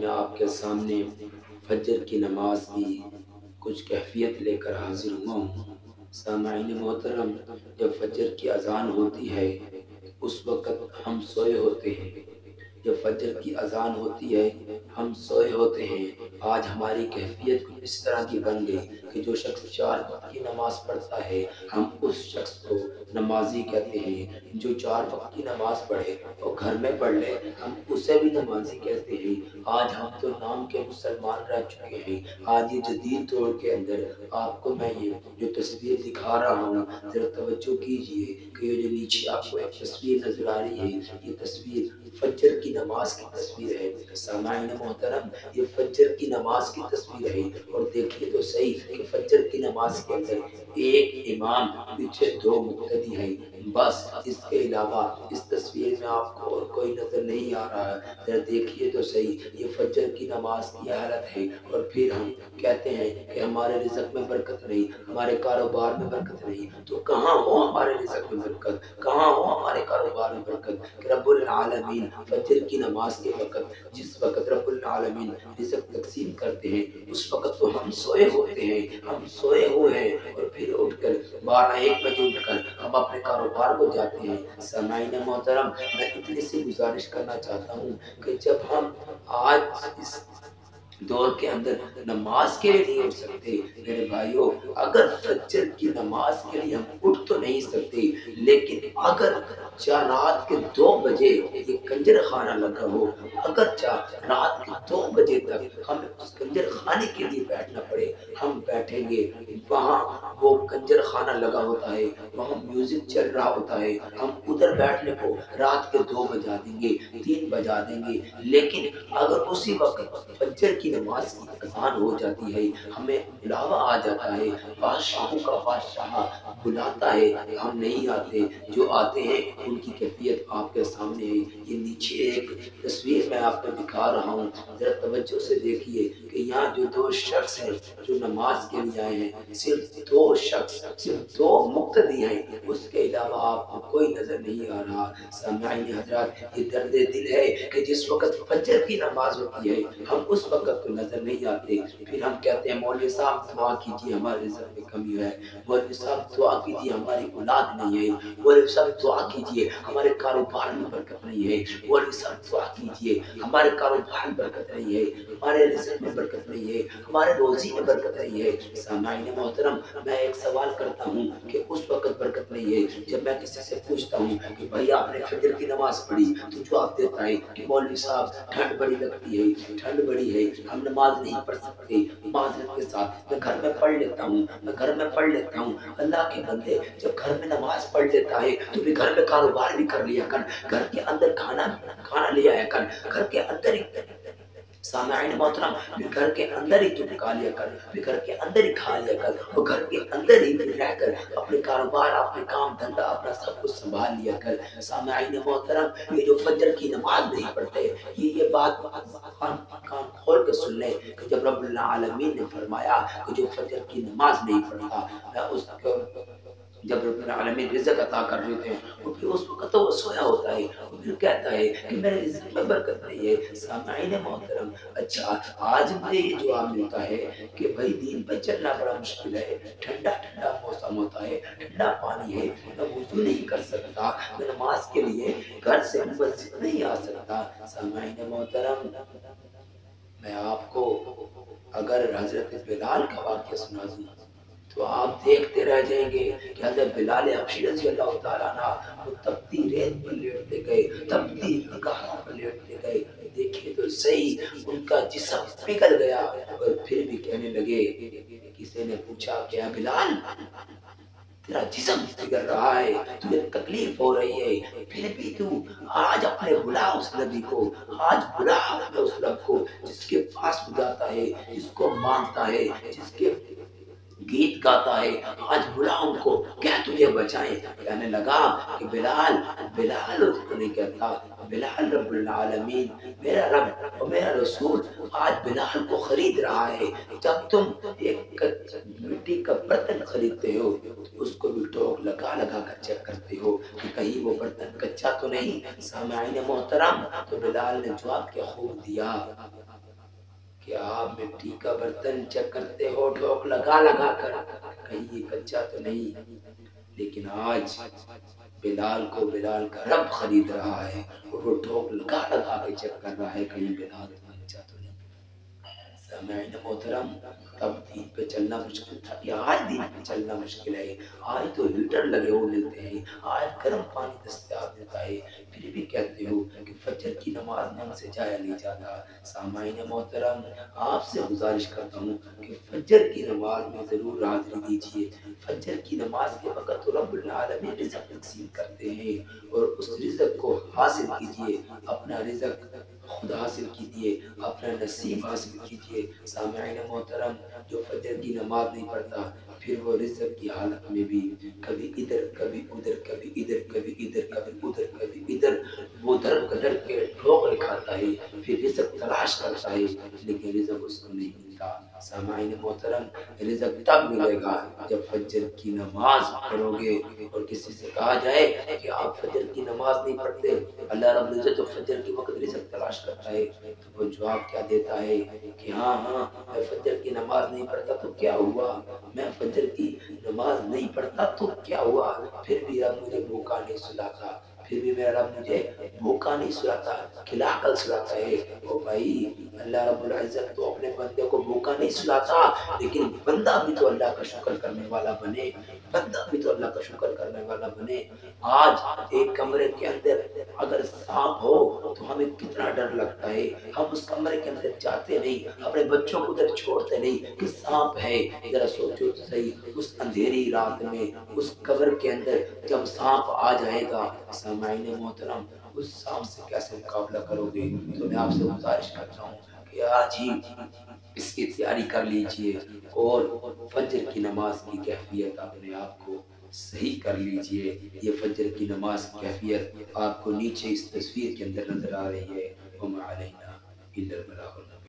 میں آپ کے سامنے فجر کی نماز کی کچھ کیفیت لے کر حاضر ہوا ہوں۔ سامعین محترم، جب فجر کی اذان ہوتی ہے اس وقت ہم سوئے ہوتے ہیں۔ جب فجر کی اذان ہوتی ہے ہم سوئے ہوتے ہیں۔ آج ہماری کیفیت کچھ اس طرح کی بن گئی کہ جو شخص 4 وقت کی نماز پڑھتا ہے ہم اس شخص کو نمازی کہتے ہیں۔ جو 4 وقت کی نماز پڑھے اور گھر میں پڑھ لے ہم اسے بھی نمازی کہتے ہیں۔ آج ہم تو نام کے مسلمان رہ چکے ہیں۔ آج یہ جدید دور کے اندر آپ کو میں یہ جو تصویر دکھا رہا ہوں ذرا توجہ کیجئے کہ یہ جو نیچے آپ کو ایک تصویر نظر آ رہی ہے یہ تصویر فجر کی نماز کی تصویر ہے۔ سامعین محترم، یہ فجر کی نماز کی تصویر ہے اور دیکھیے تو صحیح کہ فجر کی نماز کے اندر ایک امام پیچھے 2 مقتدی ہیں، بس اس کے علاوہ اس تصویر میں آپ کو اور کوئی نظر نہیں آ رہا ہے۔ ذرا دیکھیے تو صحیح یہ فجر کی نماز کی حالت ہے اور پھر ہم کہتے ہیں کہ ہمارے رزق میں برکت نہیں، ہمارے کاروبار میں برکت نہیں۔ تو کہاں ہو ہمارے رزق میں برکت، کہاں ہو ہمارے کاروبار میں برکت کہ رب العالمین فجر کی نماز کے وقت جس وقت رب العالمین رزق تقسیم کرتے ہیں اس وقت تو ہم سوئے ہوتے ہیں، ہم سوئے ہوئے ہیں اور پھر اٹھ کر 12-1 بجے اٹھ کر ہم اپنے کاروبار کو جاتے ہیں۔ سامعین محترم، میں اتنی سی گزارش کرنا چاہتا ہوں کہ جب ہم آج اس دور کے اندر نماز کے لیے نہیں اٹھ سکتے میرے بھائیوں، اگر فجر کی نماز کے لیے ہم اٹھ تو نہیں سکتے لیکن اگر رات کے 2 بجے یہ کنجر خانہ لگا ہو، اگر رات کے 2 بجے تک ہم اس کنجر خانے کے لیے بیٹھنا پڑے ہم بیٹھیں گے۔ وہاں وہ کنجر خانہ لگا ہوتا ہے، وہاں میوزک چل رہا ہوتا ہے، ہم ادھر بیٹھنے کو رات کے 2 بجا دیں گے، 3 بجا دیں گے، لیکن اگر اسی وقت فجر کی نماز کی اذان ہو جاتی ہے ہمیں بلاوا آ جاتا ہے، بادشاہوں کا بادشاہ بلاتا ہے، ہم نہیں آتے، جو آتے ہیں ان کی کیفیت آپ کے سامنے ہے۔ یہ نیچے ایک تصویر میں آپ کو دکھا رہا ہوں، ذرا توجہ سے دیکھیے کہ یہاں جو 2 شخص ہیں جو نماز کے لیے آئے ہیں صرف 2 شخص، صرف 2 مقتدی ہیں، اس کے علاوہ آپ کو کوئی نظر نہیں آ رہا۔ سامعین حضرات، یہ درد دل ہے کہ جس وقت فجر کی نماز ہوتی ہے ہم اس وقت تو نظر نہیں آتے، پھر ہم کہتے ہیں مولوی صاحب دعا کیجیے ہمارے رزق میں کمی ہے، مولوی صاحب دعا کیجیے ہماری اولاد نہیں ہے، مولوی صاحب دعا کیجیے ہمارے کاروبار میں برکت نہیں ہے، مولوی صاحب دعا کیجیے ہمارے کاروبار میں برکت نہیں ہے، ہمارے رزق میں برکت نہیں ہے، ہمارے روزی میں برکت نہیں ہے۔ سامعین محترم، میں ایک سوال کرتا ہوں کہ اس وقت برکت نہیں ہے جب میں کسی سے پوچھتا ہوں کہ بھائی آپ نے فجر کی نماز پڑھی تو جواب دیتا ہے کہ مولوی صاحب ٹھنڈ بڑی لگتی ہے، ٹھنڈ بڑی ہے، ہم نماز نہیں پڑھ سکتے۔ معذرت کے ساتھ میں گھر میں پڑھ لیتا ہوں، میں گھر میں پڑھ لیتا ہوں۔ اللہ کے بندے، جب گھر میں نماز پڑھ لیتا ہے تو بھی گھر میں کاروبار بھی کر لیا کر، گھر کے اندر کھانا لے آیا کر، گھر کے اندر ہی سامعین محترم گھر کے اندر ہی تو پکا لیا کر، گھر کے اندر ہی کھا لیا کر اور گھر کے اندر ہی رہ کر اپنے کاروبار، اپنے کام دھندا، اپنا سب کچھ سنبھال لیا کر۔ سامعین محترم، یہ جو فجر کی نماز نہیں پڑھتے یہ بات کان کھول کے سن لیں کہ جب رب العالمین نے فرمایا کہ جو فجر کی نماز نہیں پڑھتا میں اس کو جب رب العالمین رزق عطا کر رہے تھے اور پھر اس وقت تو وہ سویا ہوتا ہے اور پھر کہتا ہے کہ میرے رزق میں برکت نہیں ہے۔ سامعین محترم، اچھا آج مجھے یہ جواب ملتا ہے کہ بھائی دین پہ چلنا بڑا مشکل ہے، ٹھنڈا ٹھنڈا موسم ہوتا ہے، ٹھنڈا پانی ہے، میں وضو نہیں کر سکتا، میں نماز کے لیے گھر سے مسجد نہیں آ سکتا۔ سامعین محترم، میں آپ کو اگر حضرت بلال کا واقعہ سنا دوں تو آپ دیکھتے رہ جائیں گے کہ حضرت بلال حبشی رضی اللہ تعالیٰ عنہ وہ تپتی ریت پر لیٹتے گئے، تپتی انگاروں پر لیٹتے گئے، دیکھیں تو صحیح ان کا جسم پگھل گیا اور پھر بھی کہنے لگے، کسی نے پوچھا کیا بلال تیرا جسم پگھل رہا ہے، تجھے تکلیف ہو رہی ہے، پھر بھی تو آج اپنے بلا اس نبی کو، آج بلا اپنے اس رب کو جس کے پاس جاتا ہے، جس کو مانتا ہے، جس کے گیت گاتا ہے، آج بلا ان کو کیا تجھے بچائیں۔ کہنے لگا کہ بلال اس کو نہیں کہتا، بلال رب العالمین میرا رب اور میرا رسول آج بلال کو خرید رہا ہے۔ جب تم ایک مٹی کا برتن خریدتے ہو تو اس کو بھی ٹوک لگا لگا کر چیک کرتے ہو کہ کہیں وہ برتن کچا تو نہیں۔ سامعین محترم، تو بلال نے جواب کیا خوب دیا، کہ آپ مٹی کا برتن چیک کرتے ہو ٹھوک لگا لگا کر کہیں یہ کچا تو نہیں، لیکن آج بلال کو بلال کا رب خرید رہا ہے اور وہ ٹھوک لگا لگا کے چیک کر رہا ہے کہیں بلال کچا تو نہیں۔ سامعین محترم، تب دین پہ چلنا مشکل تھا کہ آج دین پہ چلنا مشکل ہے۔ آج تو ہیٹر لگے ہوئے ملتے ہیں، آج گرم پانی دستیاب ہوتا ہے، پھر بھی کہتے ہو کہ فجر کی نماز میں ہم سے جایا نہیں جاتا۔ سامعین محترم، آپ سے گزارش کرتا ہوں کہ فجر کی نماز میں ضرور حاضری دیجیے۔ فجر کی نماز کے وقت تو رب العالمین رزق تقسیم کرتے ہیں، اور اس رزق کو حاصل کیجیے، اپنا رزق خود حاصل کیجیے، اپنا نصیب حاصل کیجیے۔ سامعین محترم، جو فجر کی نماز نہیں پڑھتا پھر وہ رزق کی حالت میں بھی کبھی ادھر کبھی ادھر، کبھی ادھر کبھی ادھر، کبھی ادھر کبھی ادھر، وہ در قدر کے ٹھوکر کھاتا ہے، پھر رزق تلاش کرتا ہے لیکن رزق اس کو نہیں ملتا۔ سامعین محترم، رزق تب ملے گا جب فجر کی نماز پڑھو گے، اور کسی سے کہا جائے کہ آپ فجر کی نماز نہیں پڑھتے، اللہ رب العزت تو فجر کے وقت رزق تلاش کرتا ہے، تو وہ جواب کیا دیتا ہے کہ ہاں ہاں، میں فجر کی نماز نہیں پڑھتا تو کیا ہوا، میں فجر کی نماز نہیں پڑھتا تو کیا ہوا، پھر بھی رب مجھے بھوکا نہیں سلاتا، پھر بھی میرا رب مجھے بھوکا نہیں سلاتا، کھلا کر سلاتا ہے۔ او بھائی، اللہ رب العزت تو اپنے بندے کو بھوکا نہیں سلاتا، لیکن بندہ بھی تو اللہ کا شکر کرنے والا بنے، بندہ بھی تو اللہ کا شکر کرنے والا بنے۔ آج ایک کمرے کے اندر اگر سانپ ہو تو ہمیں کتنا ڈر لگتا ہے، ہم اس کمرے کے اندر جاتے نہیں، اپنے بچوں کو ادھر چھوڑتے نہیں کہ سانپ ہے۔ ذرا سوچو تو صحیح، اس اندھیری رات میں اس قبر کے اندر جب سانپ آ جائے گا، سامعین محترم، اس سانپ سے کیسے مقابلہ کرو گے؟ تو میں آپ سے گزارش کرتا ہوں کہ آج ہی اس کی تیاری کر لیجئے، اور فجر کی نماز کی کیفیت اپنے آپ کو صحیح کر لیجئے۔ یہ فجر کی نماز کی کیفیت آپ کو نیچے اس تصویر کے اندر نظر آ رہی ہے۔ وَمَا عَلَيْنَا إِلَّا الْبَلَاغُ الْمُبِينُ۔